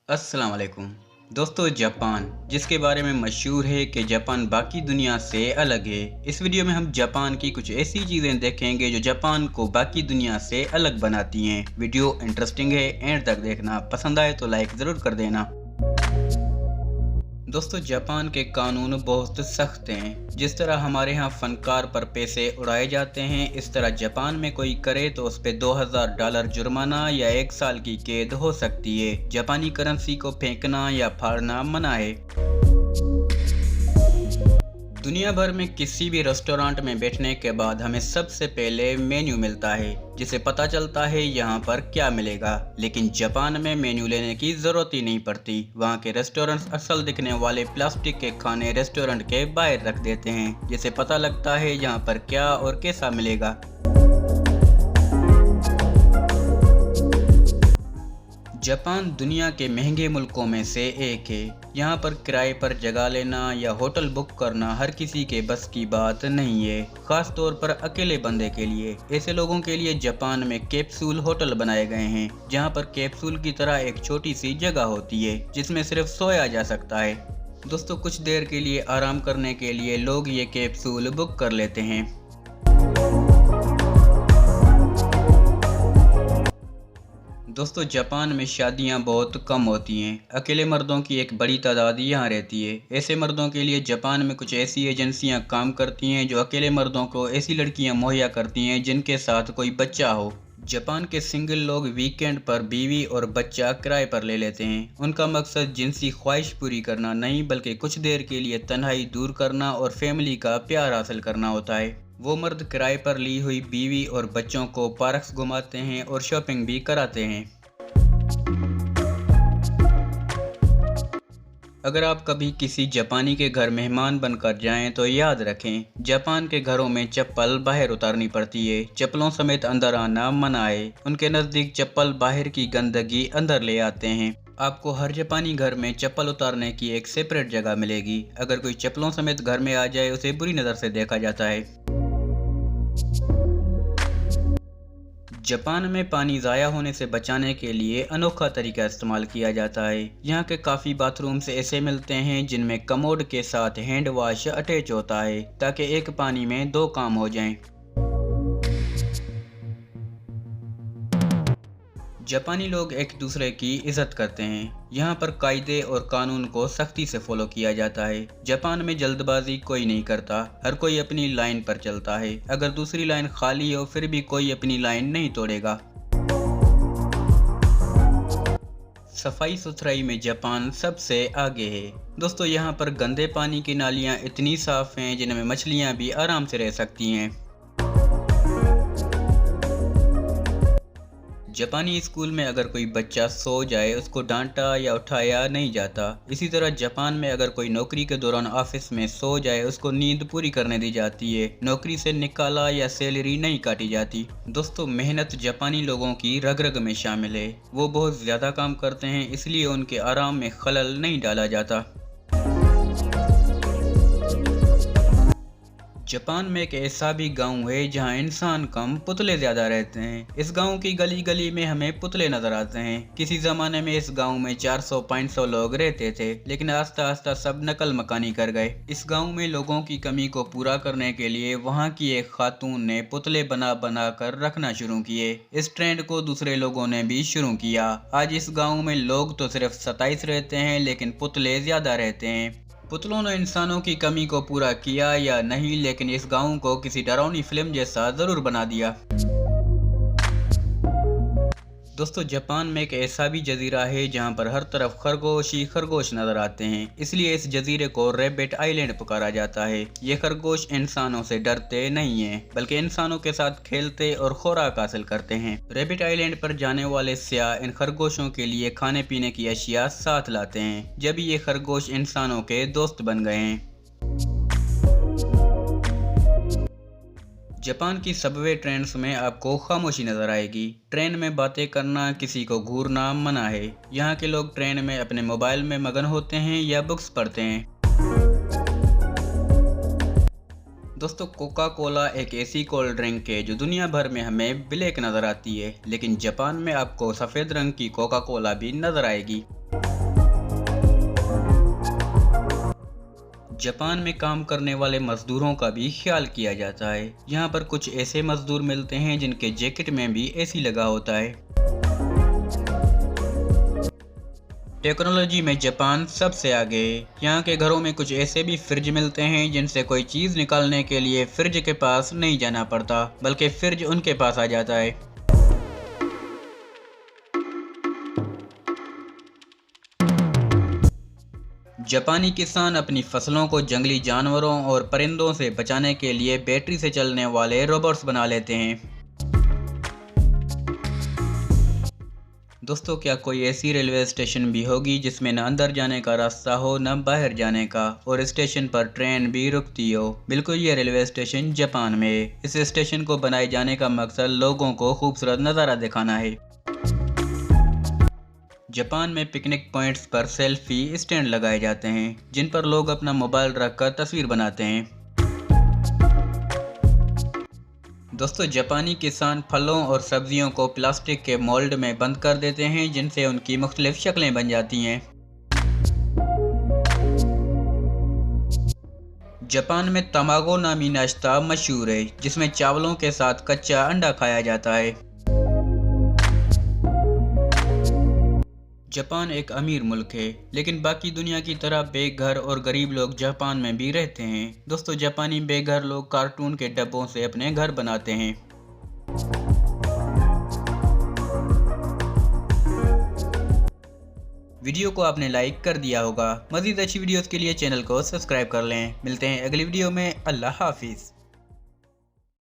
अस्सलाम वालेकुम दोस्तों। जापान जिसके बारे में मशहूर है कि जापान बाकी दुनिया से अलग है। इस वीडियो में हम जापान की कुछ ऐसी चीज़ें देखेंगे जो जापान को बाकी दुनिया से अलग बनाती हैं। वीडियो इंटरेस्टिंग है, एंड तक देखना। पसंद आए तो लाइक ज़रूर कर देना। दोस्तों, जापान के कानून बहुत सख्त हैं। जिस तरह हमारे यहाँ फनकार पर पैसे उड़ाए जाते हैं, इस तरह जापान में कोई करे तो उस पे $2000 जुर्माना या 1 साल की कैद हो सकती है। जापानी करेंसी को फेंकना या फाड़ना मना है। दुनिया भर में किसी भी रेस्टोरेंट में बैठने के बाद हमें सबसे पहले मेन्यू मिलता है, जिसे पता चलता है यहाँ पर क्या मिलेगा। लेकिन जापान में मेन्यू लेने की जरूरत ही नहीं पड़ती। वहाँ के रेस्टोरेंट्स असल दिखने वाले प्लास्टिक के खाने रेस्टोरेंट के बाहर रख देते हैं, जिससे पता लगता है यहाँ पर क्या और कैसा मिलेगा। जापान दुनिया के महंगे मुल्कों में से एक है। यहाँ पर किराए पर जगह लेना या होटल बुक करना हर किसी के बस की बात नहीं है, खास तौर पर अकेले बंदे के लिए। ऐसे लोगों के लिए जापान में कैप्सूल होटल बनाए गए हैं, जहाँ पर कैप्सूल की तरह एक छोटी सी जगह होती है जिसमें सिर्फ सोया जा सकता है। दोस्तों, कुछ देर के लिए आराम करने के लिए लोग ये कैप्सूल बुक कर लेते हैं। दोस्तों, जापान में शादियां बहुत कम होती हैं। अकेले मर्दों की एक बड़ी तादाद यहाँ रहती है। ऐसे मर्दों के लिए जापान में कुछ ऐसी एजेंसियां काम करती हैं जो अकेले मर्दों को ऐसी लड़कियां मुहैया करती हैं जिनके साथ कोई बच्चा हो। जापान के सिंगल लोग वीकेंड पर बीवी और बच्चा किराए पर ले लेते हैं। उनका मकसद जिनसी ख्वाहिश पूरी करना नहीं, बल्कि कुछ देर के लिए तन्हाई दूर करना और फैमिली का प्यार हासिल करना होता है। वो मर्द किराए पर ली हुई बीवी और बच्चों को पार्क्स घुमाते हैं और शॉपिंग भी कराते हैं। अगर आप कभी किसी जापानी के घर मेहमान बनकर जाएं तो याद रखें, जापान के घरों में चप्पल बाहर उतारनी पड़ती है। चप्पलों समेत अंदर आना मना है। उनके नज़दीक चप्पल बाहर की गंदगी अंदर ले आते हैं। आपको हर जापानी घर में चप्पल उतारने की एक सेपरेट जगह मिलेगी। अगर कोई चप्पलों समेत घर में आ जाए उसे बुरी नज़र से देखा जाता है। जापान में पानी ज़ाया होने से बचाने के लिए अनोखा तरीका इस्तेमाल किया जाता है। यहाँ के काफ़ी बाथरूम्स ऐसे मिलते हैं जिनमें कमोड के साथ हैंड वॉश अटैच होता है, ताकि एक पानी में 2 काम हो जाएं। जापानी लोग एक दूसरे की इज्जत करते हैं। यहाँ पर कायदे और कानून को सख्ती से फॉलो किया जाता है। जापान में जल्दबाजी कोई नहीं करता, हर कोई अपनी लाइन पर चलता है। अगर दूसरी लाइन खाली हो फिर भी कोई अपनी लाइन नहीं तोड़ेगा। सफाई सुथराई में जापान सबसे आगे है। दोस्तों, यहाँ पर गंदे पानी की नालियाँ इतनी साफ हैं जिनमें मछलियाँ भी आराम से रह सकती हैं। जापानी स्कूल में अगर कोई बच्चा सो जाए उसको डांटा या उठाया नहीं जाता। इसी तरह जापान में अगर कोई नौकरी के दौरान ऑफिस में सो जाए उसको नींद पूरी करने दी जाती है। नौकरी से निकाला या सैलरी नहीं काटी जाती। दोस्तों, मेहनत जापानी लोगों की रग रग में शामिल है। वो बहुत ज़्यादा काम करते हैं, इसलिए उनके आराम में खलल नहीं डाला जाता। जापान में एक ऐसा भी गांव है जहां इंसान कम पुतले ज्यादा रहते हैं। इस गांव की गली गली में हमें पुतले नजर आते हैं। किसी जमाने में इस गांव में 400-500 लोग रहते थे, लेकिन आस्ता आस्ता सब नकल मकानी कर गए। इस गांव में लोगों की कमी को पूरा करने के लिए वहां की एक खातून ने पुतले बना बना कर रखना शुरू किए। इस ट्रेंड को दूसरे लोगों ने भी शुरू किया। आज इस गाँव में लोग तो सिर्फ 27 रहते हैं, लेकिन पुतले ज्यादा रहते हैं। पुतलों ने इंसानों की कमी को पूरा किया या नहीं, लेकिन इस गांव को किसी डरावनी फिल्म जैसा जरूर बना दिया। दोस्तों, जापान में एक ऐसा भी जजीरा है जहां पर हर तरफ खरगोश ही खरगोश नजर आते हैं। इसलिए इस जजीरे को रैबिट आइलैंड पुकारा जाता है। ये खरगोश इंसानों से डरते नहीं हैं, बल्कि इंसानों के साथ खेलते और खुराक हासिल करते हैं। रैबिट आइलैंड पर जाने वाले सयाह इन खरगोशों के लिए खाने पीने की अशिया साथ लाते हैं। जब ये खरगोश इंसानों के दोस्त बन गए हैं। जापान की सबवे ट्रेन्स में आपको खामोशी नजर आएगी। ट्रेन में बातें करना, किसी को घूरना मना है। यहाँ के लोग ट्रेन में अपने मोबाइल में मगन होते हैं या बुक्स पढ़ते हैं। दोस्तों, कोका कोला एक ऐसी कोल्ड ड्रिंक है जो दुनिया भर में हमें ब्लैक नज़र आती है, लेकिन जापान में आपको सफ़ेद रंग की कोका कोला भी नज़र आएगी। जापान में काम करने वाले मजदूरों का भी ख्याल किया जाता है। यहाँ पर कुछ ऐसे मजदूर मिलते हैं जिनके जैकेट में भी एसी लगा होता है। टेक्नोलॉजी में जापान सबसे आगे है। यहाँ के घरों में कुछ ऐसे भी फ्रिज मिलते हैं जिनसे कोई चीज़ निकालने के लिए फ्रिज के पास नहीं जाना पड़ता, बल्कि फ्रिज उनके पास आ जाता है। जापानी किसान अपनी फसलों को जंगली जानवरों और परिंदों से बचाने के लिए बैटरी से चलने वाले रोबोट्स बना लेते हैं। दोस्तों, क्या कोई ऐसी रेलवे स्टेशन भी होगी जिसमें न अंदर जाने का रास्ता हो न बाहर जाने का, और स्टेशन पर ट्रेन भी रुकती हो? बिल्कुल, ये रेलवे स्टेशन जापान में है। इस स्टेशन को बनाए जाने का मकसद लोगों को खूबसूरत नज़ारा दिखाना है। जापान में पिकनिक पॉइंट्स पर सेल्फी स्टैंड लगाए जाते हैं जिन पर लोग अपना मोबाइल रखकर तस्वीर बनाते हैं। दोस्तों, जापानी किसान फलों और सब्जियों को प्लास्टिक के मोल्ड में बंद कर देते हैं जिनसे उनकी मुख्तलिफ शक्लें बन जाती हैं। जापान में तमागो नामी नाश्ता मशहूर है जिसमें चावलों के साथ कच्चा अंडा खाया जाता है। जापान एक अमीर मुल्क है, लेकिन बाकी दुनिया की तरह बेघर और गरीब लोग जापान में भी रहते हैं। दोस्तों, जापानी बेघर लोग कार्टून के डब्बों से अपने घर बनाते हैं। वीडियो को आपने लाइक कर दिया होगा। मज़ीद अच्छी वीडियोस के लिए चैनल को सब्सक्राइब कर लें। मिलते हैं अगली वीडियो में। अल्लाह हाफिज़।